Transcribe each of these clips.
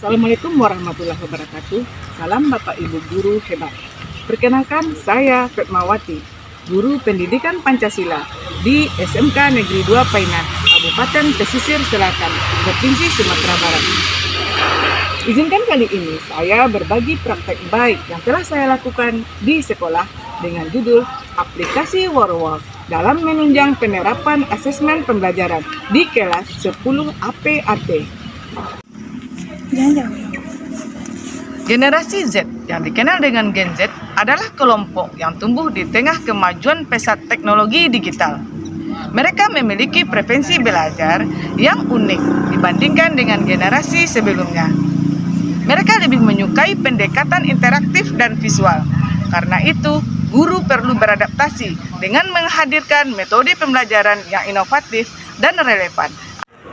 Assalamualaikum warahmatullahi wabarakatuh. Salam Bapak Ibu Guru hebat. Perkenalkan, saya Fatmawati, Guru Pendidikan Pancasila di SMK Negeri 2 Painah, Kabupaten Pesisir Selatan, Provinsi Sumatera Barat. Izinkan kali ini saya berbagi praktek baik yang telah saya lakukan di sekolah dengan judul Aplikasi Warwol dalam menunjang penerapan asesmen pembelajaran di kelas 10 APAT. Generasi Z yang dikenal dengan Gen Z adalah kelompok yang tumbuh di tengah kemajuan pesat teknologi digital. Mereka memiliki preferensi belajar yang unik dibandingkan dengan generasi sebelumnya. Mereka lebih menyukai pendekatan interaktif dan visual. Karena itu, guru perlu beradaptasi dengan menghadirkan metode pembelajaran yang inovatif dan relevan.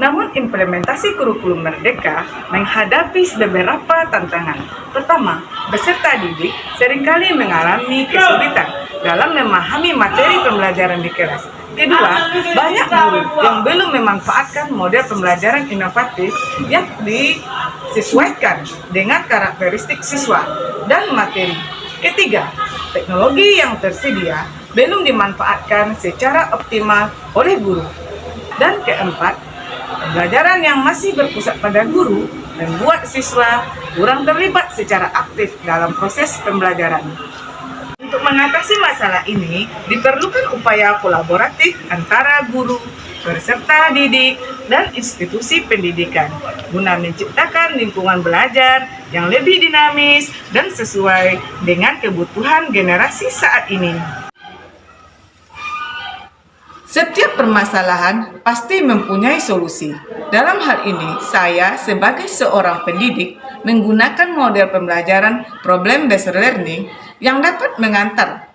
Namun implementasi kurikulum Merdeka menghadapi beberapa tantangan. Pertama, peserta didik seringkali mengalami kesulitan dalam memahami materi pembelajaran di kelas. Kedua, banyak guru yang belum memanfaatkan model pembelajaran inovatif yang disesuaikan dengan karakteristik siswa dan materi. Ketiga, teknologi yang tersedia belum dimanfaatkan secara optimal oleh guru. Dan keempat, pembelajaran yang masih berpusat pada guru membuat siswa kurang terlibat secara aktif dalam proses pembelajaran. Untuk mengatasi masalah ini, diperlukan upaya kolaboratif antara guru, peserta didik, dan institusi pendidikan guna menciptakan lingkungan belajar yang lebih dinamis dan sesuai dengan kebutuhan generasi saat ini. Setiap permasalahan pasti mempunyai solusi. Dalam hal ini, saya sebagai seorang pendidik menggunakan model pembelajaran problem-based learning yang dapat mengantar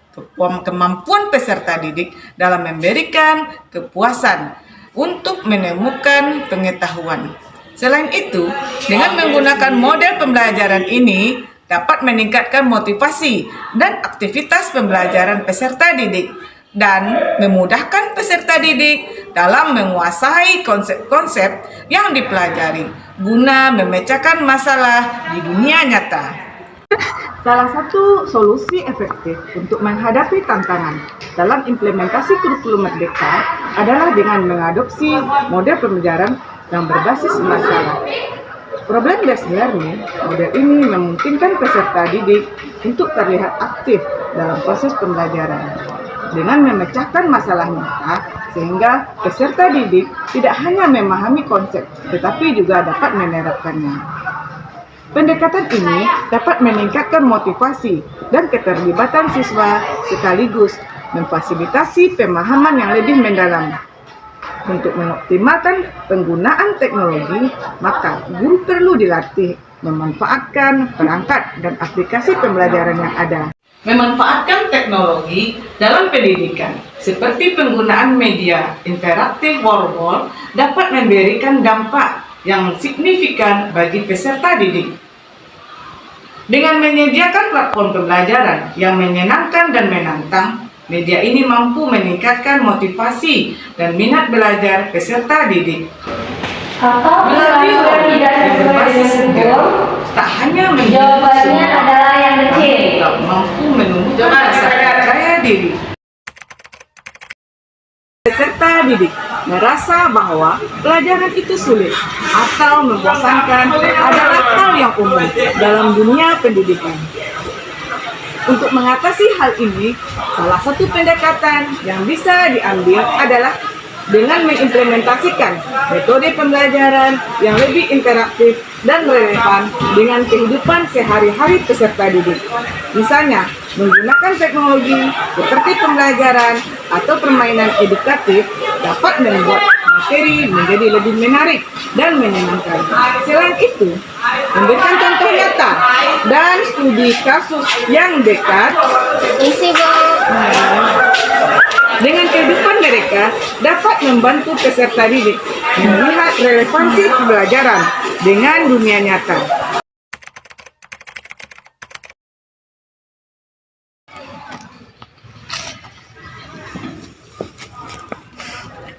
kemampuan peserta didik dalam memberikan kepuasan untuk menemukan pengetahuan. Selain itu, dengan menggunakan model pembelajaran ini dapat meningkatkan motivasi dan aktivitas pembelajaran peserta didik dan memudahkan peserta didik dalam menguasai konsep-konsep yang dipelajari guna memecahkan masalah di dunia nyata. Salah satu solusi efektif untuk menghadapi tantangan dalam implementasi kurikulum Merdeka adalah dengan mengadopsi model pembelajaran yang berbasis masalah. Problem-based learning, model ini memungkinkan peserta didik untuk terlihat aktif dalam proses pembelajaran dengan memecahkan masalah nyata, sehingga peserta didik tidak hanya memahami konsep, tetapi juga dapat menerapkannya. Pendekatan ini dapat meningkatkan motivasi dan keterlibatan siswa sekaligus memfasilitasi pemahaman yang lebih mendalam. Untuk mengoptimalkan penggunaan teknologi, maka guru perlu dilatih memanfaatkan perangkat dan aplikasi pembelajaran yang ada. Memanfaatkan teknologi dalam pendidikan, seperti penggunaan media interaktif Warwol, dapat memberikan dampak yang signifikan bagi peserta didik. Dengan menyediakan platform pembelajaran yang menyenangkan dan menantang, media ini mampu meningkatkan motivasi dan minat belajar peserta didik. Melalui Warwol yang berbasis Google, tak hanya jawabannya adalah yang kecil. Mampu menumbuhkan rasa percaya diri. Peserta didik merasa bahwa pelajaran itu sulit atau membosankan adalah hal yang umum dalam dunia pendidikan. Untuk mengatasi hal ini, salah satu pendekatan yang bisa diambil adalah dengan mengimplementasikan metode pembelajaran yang lebih interaktif dan relevan dengan kehidupan sehari-hari peserta didik. Misalnya, menggunakan teknologi seperti pembelajaran atau permainan edukatif dapat membuat materi menjadi lebih menarik dan menyenangkan. Selain itu, memberikan contoh nyata dan studi kasus yang dekat dengan kehidupan mereka dapat membantu peserta didik melihat relevansi pembelajaran dengan dunia nyata.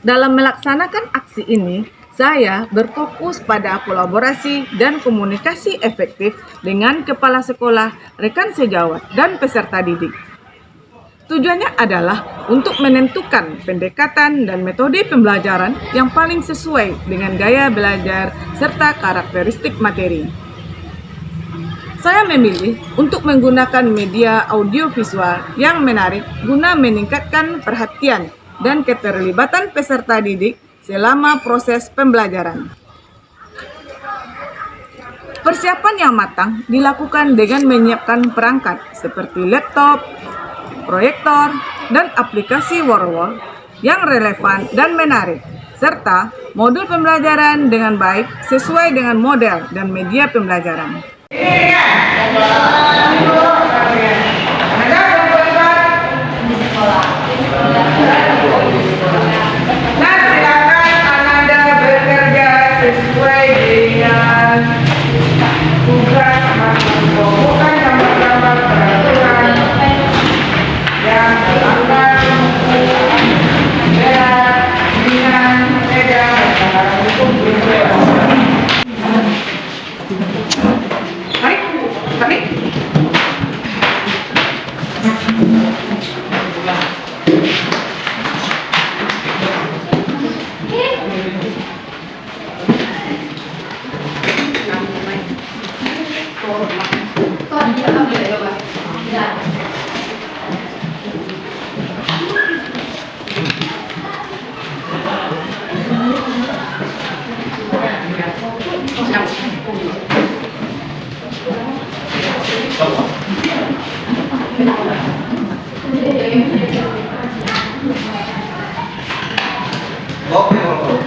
Dalam melaksanakan aksi ini, Saya berfokus pada kolaborasi dan komunikasi efektif dengan kepala sekolah, rekan sejawat, dan peserta didik. Tujuannya adalah untuk menentukan pendekatan dan metode pembelajaran yang paling sesuai dengan gaya belajar serta karakteristik materi. Saya memilih untuk menggunakan media audiovisual yang menarik guna meningkatkan perhatian dan keterlibatan peserta didik selama proses pembelajaran. Persiapan yang matang dilakukan dengan menyiapkan perangkat seperti laptop, proyektor, dan aplikasi Wordwall yang relevan dan menarik, serta modul pembelajaran dengan baik sesuai dengan model dan media pembelajaran. Nah, silakan Anda bekerja sesuai dengan tugas masing-masing. Bukan gambar-gambar peraturan yang melanggar berat, ringan, sedang, dan hukum berlaku. Tarik.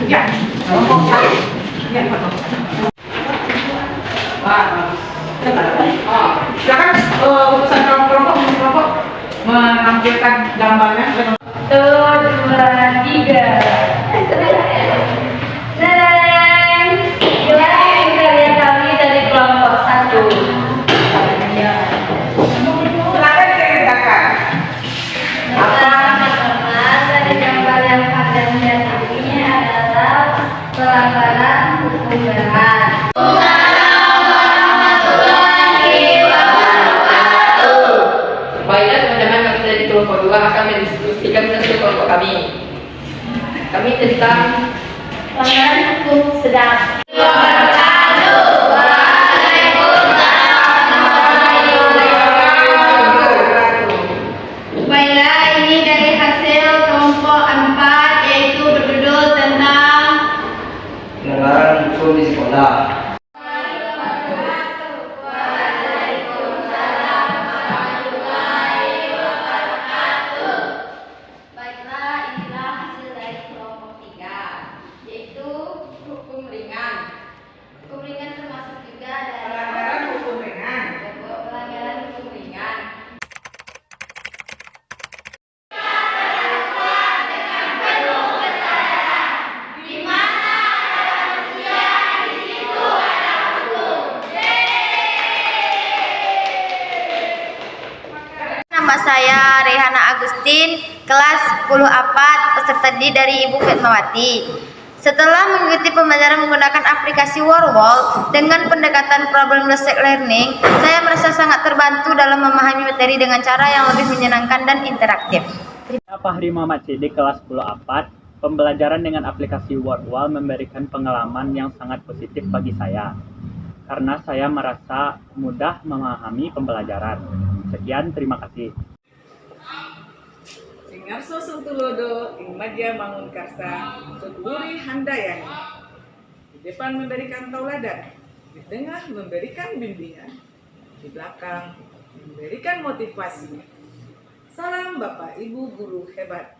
Ya. Silakan urusan kelompok menampilkan gambarnya. 1, 2, 3. Neng, gimana karya kami dari kelompok 1? Silakan ceritakan. Pertama, dari gambar yang Anda lihat ini adalah pelanggaran hukum berat. Baiklah teman-teman, kami dari kelompok 2 akan mendiskusikan tentang kelompok kami. Kami tentang Pelanggaran hukum sedang. Baiklah, ini dari hasil kelompok 4, yaitu berjudul tentang pelanggaran hukum di sekolah. Baiklah, inilah hasil dari kelompok 3, yaitu hukum ringan. Hukum ringan termasuk juga Pelanggaran hukum ringan. pelanggaran hukum ringan. Nama saya Rehana Agustin, kelas 10A4, peserta didik dari Ibu Fatmawati. Setelah mengikuti pembelajaran menggunakan aplikasi Wordwall dengan pendekatan problem-based learning, saya merasa sangat terbantu dalam memahami materi dengan cara yang lebih menyenangkan dan interaktif. Saya Fahri Muhammad Sidik, kelas 10A4. Pembelajaran dengan aplikasi Wordwall memberikan pengalaman yang sangat positif bagi saya, karena saya merasa mudah memahami pembelajaran. Sekian, terima kasih. Singarso Sultulodo, Ingmadya Mangunkarsa, Tuturi Handayani. Di depan memberikan tauladan, di tengah memberikan bimbingan, di belakang memberikan motivasi. Salam Bapak Ibu Guru hebat.